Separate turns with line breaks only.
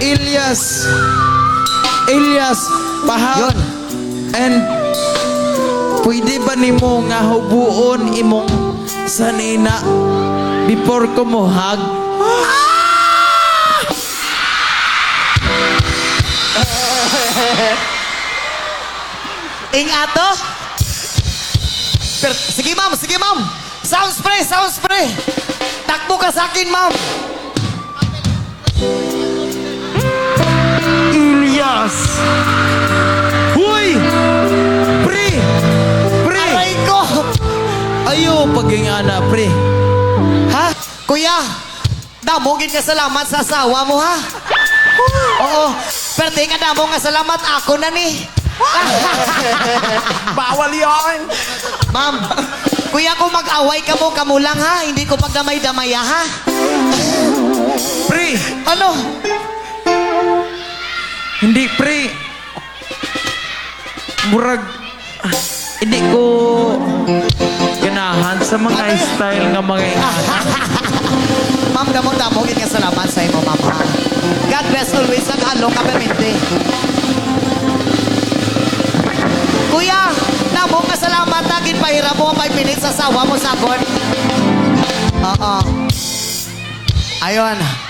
Ilyas. Ilyas, pahal.
Yun.
And pwede ba nimo nga hubuon imong sanina before ko mo hug?
Ing ato? Sige ma'am, sige ma'am. Sound spray, sound spray. Takbo ka sa akin ma'am.
Ilyas! Huy! Pre! Pre!
Aray ko.
Ayo, pagingana, pre.
Ha? Kuya, damogin ka salamat sa asawa mo ha? Oo, pero di ka damo nga salamat ako na ni.
Bawal yun!
Ma'am, kuya kung mag-away ka mo, kamo lang ha. Hindi ko pagdamay-damay ha.
Pre!
Ano?
Hindi, pre. Murag, hindi ko ganahan sa mga style nga mga
Ma'am, damog-damogin ka salamat sa imo, ma'am. God bless always ang along kapaminte. Kuya, damo nga salamat na ginpahira mo ang 5 minutes sa sawa mo sagon. Oo. Ayun.